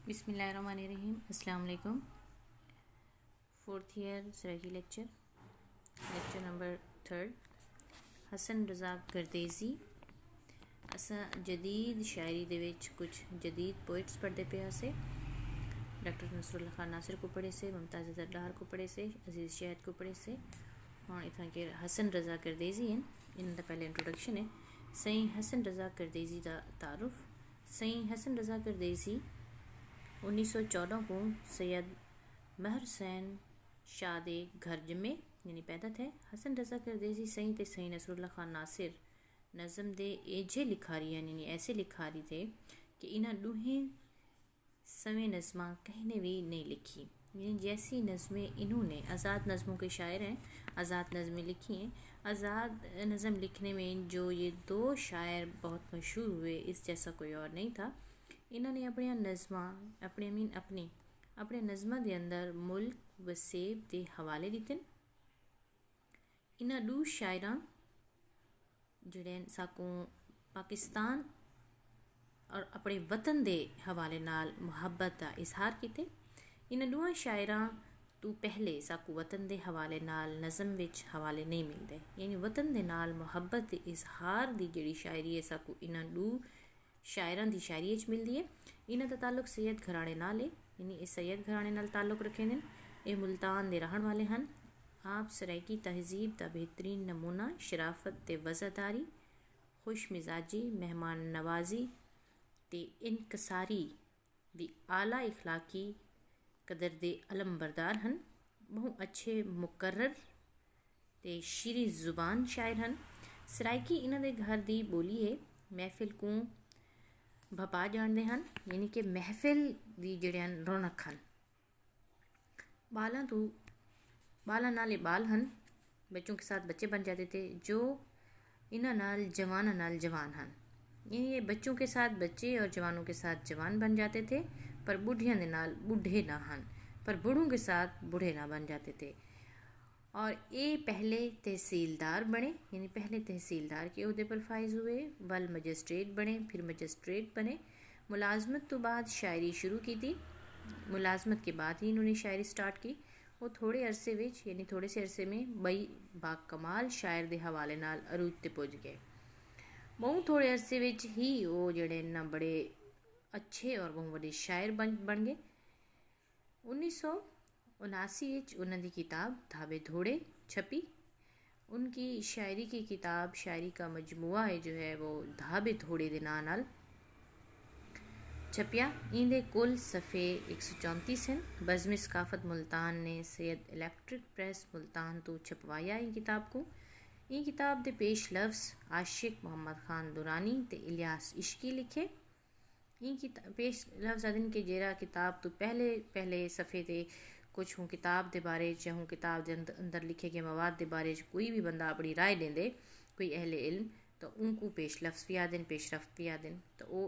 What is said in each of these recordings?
बिस्मिल्लाहिर्रहमानिर्रहीम। अस्सलाम वालेकुम। 4th year Saraiki lecture number 3 Hasan Raza Gardezi. असां जदीद शायरी दे विच कुछ जदीद पोइट्स पढ़ते पे से डॉक्टर नसरुल्लाह खान नासिर को पढ़े से, मुमताज़ ज़रदार को पढ़े से, अजीज़ शहद को पढ़े से और इतना के हसन रज़ा गर्देज़ी हैं। इनका पहले इंट्रोडक्शन है। सईं हसन रज़ा गर्देज़ी का तारुफ। सईं हसन रज़ा गर्देज़ी 1914 को सैयद महर हुसैन शाह दे घर जमे यानी पैदा थे। हसन रज़ा गर्देज़ी सईं ते सईं नसरुल्लाह खान नासिर नज़म दे एजे लिखारी यानी ऐसे लिखारी थे कि इन्हें दूहें समय नज़मां कहीं ने भी नहीं लिखी। यानी जैसी नज़में इन्होंने आज़ाद नज़मों के शायर हैं, आज़ाद नज़में लिखी हैं। आज़ाद नज़म लिखने में जो ये दो शायर बहुत मशहूर हुए, इस जैसा कोई और नहीं था। इन्होंने अपने नज़मां अपने नज़मां के अंदर मुल्क वसेब के हवाले दिते। इन्हां दो शायरां जिहड़े साकू पाकिस्तान और अपने वतन के हवाले नाल मुहब्बत का इजहार किते। इन्हां दोवां शायरां तो पहले साकू वतन के हवाले नाल नज़म विच हवाले नहीं मिलते। यानी वतन के नाल मुहब्बत के इजहार की जिहड़ी शायरी है साकू इन्हां दो शायरां की शायरी मिलती है। इन्हां दा ताल्लुक सैयद घराने नाल है, यानी ये सैयद घराने नाल ताल्लुक रखते हैं। ये मुल्तान के रहन वाले हैं। आप सराइकी तहजीब का बेहतरीन नमूना, शराफत ते वज़ादारी, खुश मिजाजी, मेहमान नवाजी ते इनकसारी दी आला इखलाकी कदर दे अलमबरदार हैं। बहुत अच्छे मुकर्रर ते शीरी जुबान शायर हैं। सराइकी इन्हां दे घर दी बोली है। महफिल को भपा जानते हैं, यानी कि महफिल दी जिहड़े रौनक हैं। बालां नाल बाल हैं, बच्चों के साथ बच्चे बन जाते थे जो इन्हां नाल जवानां नाल जवान हैं। ये बच्चों के साथ बच्चे और जवानों के साथ जवान बन जाते थे, पर बुढ़ियां दे नाल बूढ़े ना हैं, पर बूढ़ों के साथ बूढ़े ना बन जाते थे। और ये पहले तहसीलदार बने, यानी पहले तहसीलदार के ओहदे पर फाइज हुए, वल मजिस्ट्रेट बने, फिर मजिस्ट्रेट बने। मुलाजमत तो बाद शायरी शुरू की थी। मुलाजमत के बाद ही इन्होंने शायरी स्टार्ट की। वो थोड़े अरसे विच यानी थोड़े से अरसे में बई बाकमाल शायर के हवाले नाल अरूज ते पुज गए। बहुत थोड़े अरसे विच ही वो जड़े ना बड़े अच्छे और बहुत बड़े शायर बन गए। 1979 उन्होंने किताब धाबे धोड़े छपी। उनकी शायरी की किताब शायरी का मजमुआ है जो है वो धाबे धोड़े के नाम नाल छपिया। इनके कुल सफ़े 134 हैं। बज़्म सकाफत मुल्तान ने सैयद इलेक्ट्रिक प्रेस मुल्तान तो छपवाया इन किताब को। ये किताब के पेश लफ्ज़ आशिक मोहम्मद खान दुरानी ते इलियास इश्की लिखे। ये पेश लफ्ज़ दिन के जेरा किताब तो पहले सफ़े थे कुछ हूँ किताब के बारे हूँ किताब के अंदर लिखे गए मवाद के बारे कोई भी बंदा अपनी राय देंदे, कोई अहले इल्म, तो उनको पेश लफ्ज़ भी याद पेश रफ्त भी याद। तो वो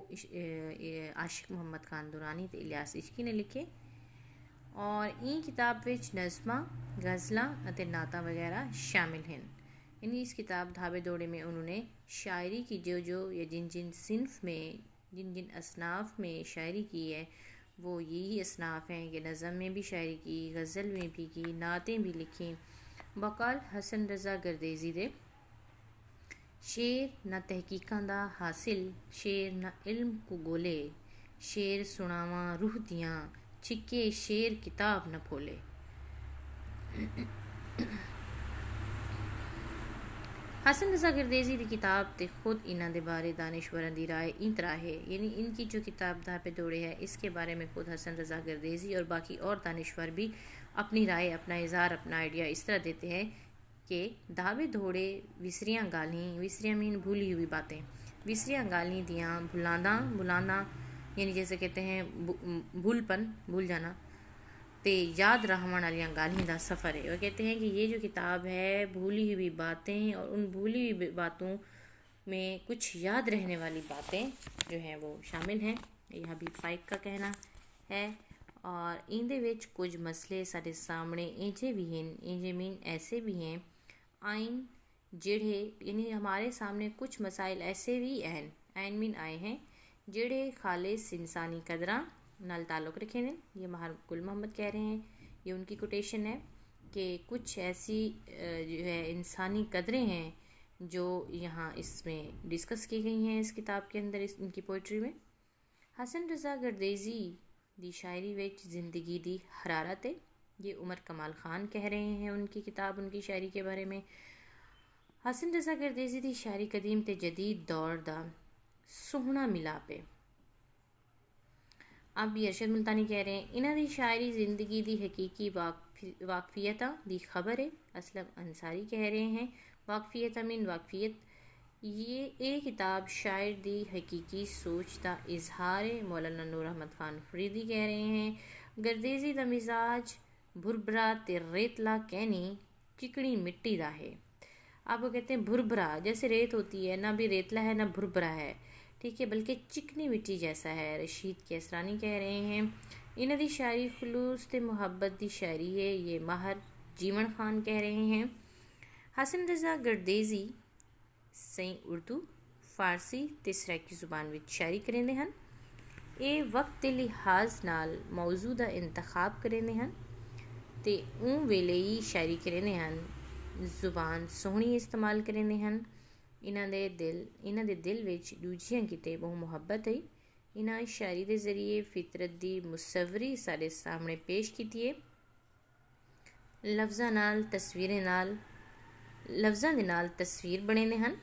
आशिक मोहम्मद खान दुरानी ते इलियास इश्की ने लिखे। और ये किताब विच नज़मां, गज़लां अते नातां वगैरह शामिल हैं। यानी इस किताब धाबे दौड़े में उन्होंने शायरी की जो या जिन सिनफ में जिन असनाफ में शायरी की है वो यही असनाफ हैं कि नज़म में भी शायरी की, गज़ल में भी की, नातें भी लिखी। बकौल हसन रज़ा गर्देज़ी दे शेर न तहकीकां दा हासिल, शेर न इल्म को गोले, शेर सुनावा रूह दियाँ छिके, शेर किताब न खोले। हसन रज़ा गर्देज़ी की किताब ते खुद इन्हां दे बारे दानिशवरां दी राय इन तरह है। यानी इनकी जो किताब धाबे दौड़े है इसके बारे में खुद हसन रज़ा गर्देज़ी और बाकी और दानिशवर भी अपनी राय, अपना इज़हार, अपना आइडिया इस तरह देते हैं कि धाबे दौड़े विसरियां गालीं, विसरियां मीन भूली हुई बातें, विसरियां गालीं दियाँ भुलाना यानी जैसे कहते हैं भूल जाना ते याद रहने वाली गालियों का सफ़र है। वो कहते हैं कि ये जो किताब है भूली हुई बातें और उन भूली हुई बातों में कुछ याद रहने वाली बातें जो हैं वो शामिल हैं। ये हबीब फाइक का कहना है। और इनदे विच कुछ मसले साढ़े सामने इंजे भी हैं, इंजे मीन ऐसे भी हैं आइन जिड़े यानी हमारे सामने कुछ मसाइल ऐसे भी हैं, आइन मीन आए हैं जिड़े खालिस इंसानी कदरां नाल ताल्लुक़ रखें दिन। ये महार गुल मोहम्मद कह रहे हैं, ये उनकी कोटेशन है कि कुछ ऐसी जो है इंसानी कदरें हैं जो यहाँ इसमें डिस्कस की गई हैं इस किताब के अंदर, इस इनकी पोइट्री में। हसन रज़ा गर्देज़ी दी शायरी विच ज़िंदगी दी हरारत है, ये उमर कमाल ख़ान कह रहे हैं उनकी किताब, उनकी शायरी के बारे में। हसन रज़ा गर्देज़ी दी शायरी कदीम ते जदीद दौर दा सोहना मिलाप है। अब ये अरशद मुल्तानी कह रहे हैं, इन्हां दी शायरी ज़िंदगी दी हकीकी वाकफियता दी खबर है। असलम अंसारी कह रहे हैं, वाकफियत मीन वाकफियत, ये किताब शायर दी हकीकी सोच दा इजहार है। मौलाना नूर अहमद खान फरीदी कह रहे हैं, गर्देज़ी दा मिजाज भुरभरा ते रेतला कहनी चिकनी मिट्टी दा है। आप वो कहते हैं भुरभरा, जैसे रेत होती है, ना भी रेतला है ना भुरभरा है, ठीक है, बल्कि चिकनी मिट्टी जैसा है। रशीद कैसरानी कह रहे हैं, इन्हां दी शायरी खुलूस ते मुहब्बत दी शायरी है। ये माहर जीवन खान कह रहे हैं। हसन रज़ा गर्देज़ी सही उर्दू, फारसी ते सराइकी ज़ुबान विच शायरी करेंदे हन। ये वक्त के लिहाज नाल मौजू दा इंतखाब करेंदे हन ते उन वेले ही शायरी करेंदे हन। ज़ुबान सोहनी इस्तेमाल करेंदे हन। इन्हां दे दिल विच दूजियां किते बहु मुहब्बत है। इन्हां शायरी दे जरिए फितरत दी मुसव्वरी साडे सामने पेश कीती है। लफ्ज़ां दे नाल तस्वीर बने हन।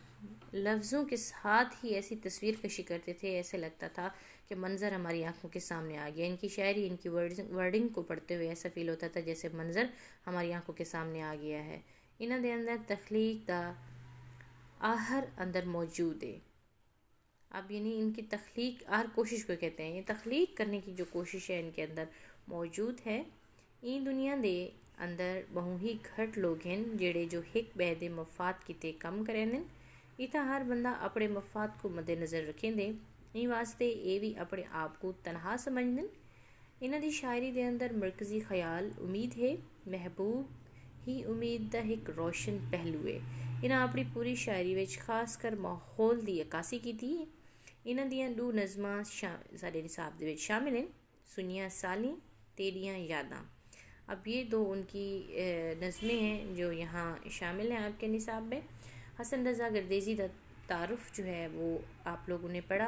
लफ्ज़ों के साथ ही ऐसी तस्वीर कशी करते थे, ऐसे लगता था कि मंज़र हमारी आंखों के सामने आ गया। इनकी शायरी, इनकी वर्डिंग को पढ़ते हुए ऐसा फील होता था जैसे मंज़र हमारी आंखों के सामने आ गया है। इन्हां दे अंदर तख्लीक दा आहर अंदर मौजूद है। अब यानी इनकी तख्लीक, आहर कोशिश को कहते हैं, ये तख्लीक करने की जो कोशिश है इनके अंदर मौजूद है। ई दुनिया दे अंदर बहु ही घट लोग हैं जेड़े जो हिक बहदे मफाद किते कम करेंदे। इता हर बंदा अपने मफाद को मद्देनज़र रखेंदे, ई वास्ते ये भी अपने आप को तनहा समझदे। इन्हां दी शायरी दे अंदर मरकज़ी ख्याल उम्मीद है। महबूब ही उम्मीद दा एक रोशन पहलू है। इन्हां अपनी पूरी शायरी विच खास कर माहौल दी अक्कासी कीती है। इन्हां दियां दो नज़मां साडे निसाब दे विच शामिल हैं, सुनिया साली तेरियां यादां। अब ये दो उनकी नज़में हैं जो यहाँ शामिल हैं आपके निसाब में। हसन रज़ा गर्देज़ी का तारुफ जो है वो आप लोगों ने पढ़ा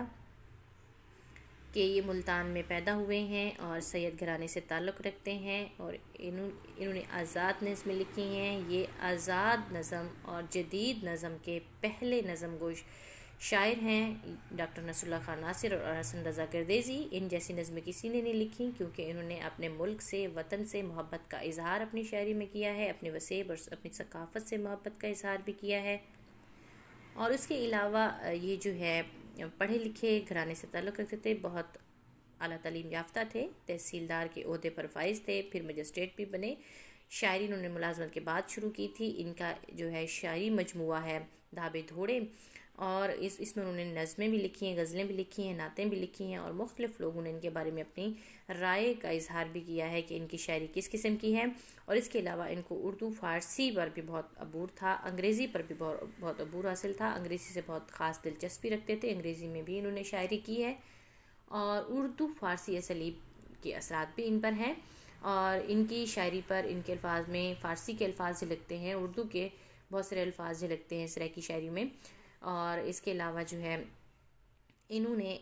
कि ये मुल्तान में पैदा हुए हैं और सैयद घराने से ताल्लुक़ रखते हैं और इन्होंने आज़ाद नज़में लिखी हैं। ये आज़ाद नज़म और जदीद नज़म के पहले नज़म गोश शायर हैं। डॉक्टर नसरुल्लाह खान नासिर और हसन रज़ा गर्देज़ी, इन जैसी नज़में किसी ने नहीं लिखी क्योंकि इन्होंने अपने मुल्क से, वतन से मोहब्बत का इजहार अपनी शायरी में किया है, अपने वसेब और अपनी सकाफ़त से मोहब्बत का इजहार भी किया है। और उसके अलावा ये जो है पढ़े लिखे घराने से ताल्लुक़ रखते थे, बहुत आला तालीम याफ्ता थे, तहसीलदार के ओहदे पर फाइज थे, फिर मजिस्ट्रेट भी बने। शायरी इन्होंने मुलाजमत के बाद शुरू की थी। इनका जो है शायरी मजमुआ है दाबे धोड़े, और इसमें उन्होंने नज़में भी लिखी हैं, गज़लें भी लिखी हैं, नातें भी लिखी हैं, और मुख्तलिफ़ लोगों ने इनके बारे में अपनी राय का इजहार भी किया है कि इनकी शायरी किस किस्म की है। और इसके अलावा इनको उर्दू फ़ारसी पर भी बहुत अबूर था, अंग्रेज़ी पर भी बहुत अबूर हासिल था। अंग्रेज़ी से बहुत ख़ास दिलचस्पी रखते थे, अंग्रेज़ी में भी इन्होंने शायरी की है, और उर्दू फ़ारसी असलीब के असरात भी इन पर हैं। और इनकी शायरी पर इनके अल्फाज में फ़ारसी के अल्फाज झलकते हैं, उर्दू के बहुत सारे अल्फाज झलकते हैं सराइकी शायरी में। और इसके अलावा जो है इन्होंने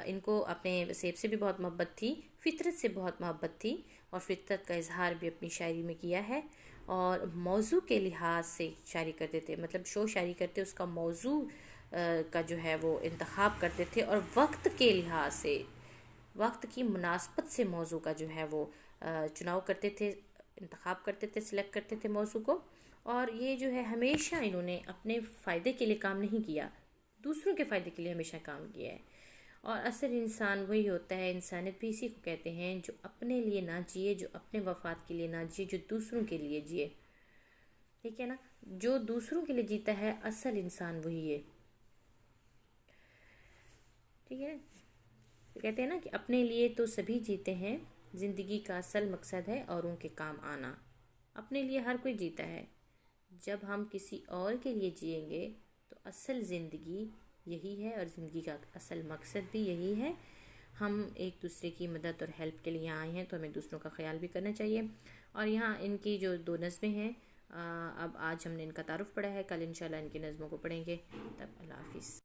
इनको अपने वसेब से भी बहुत मोहब्बत थी, फितरत से बहुत मोहब्बत थी, और फितरत का इजहार भी अपनी शायरी में किया है। और मौजू के लिहाज से शायरी करते थे, मतलब शो शायरी करते उसका मौजू का जो है वो इंतखाब करते थे, और वक्त के लिहाज से, वक्त की मुनासबत से मौजू का जो है वो चुनाव करते थे, इंतखाब करते थे, सिलेक्ट करते थे मौजू को। और ये जो है हमेशा इन्होंने अपने फ़ायदे के लिए काम नहीं किया, दूसरों के फ़ायदे के लिए हमेशा काम किया है। और असल इंसान वही होता है, इंसानियत भी इसी को कहते हैं, जो अपने लिए ना जिए, जो अपने वफाद के लिए ना जिए, जो दूसरों के लिए जिए। ठीक है ना, जो दूसरों के लिए जीता है असल इंसान वही है। ठीक है, तो कहते हैं ना कि अपने लिए तो सभी जीते हैं, ज़िंदगी का असल मकसद है औरों के काम आना। अपने लिए हर कोई जीता है, जब हम किसी और के लिए जिएंगे तो असल ज़िंदगी यही है, और ज़िंदगी का असल मकसद भी यही है। ہم ایک دوسرے کی مدد اور ہیلپ کے لیے آئے ہیں تو ہمیں دوسروں کا خیال بھی کرنا چاہیے. اور یہاں ان کی جو 2 نظمیں ہیں، اب آج ہم نے ان کا تعارف پڑھا ہے، کل انشاءاللہ ان کی نظموں کو پڑھیں گے. تب اللہ حافظ.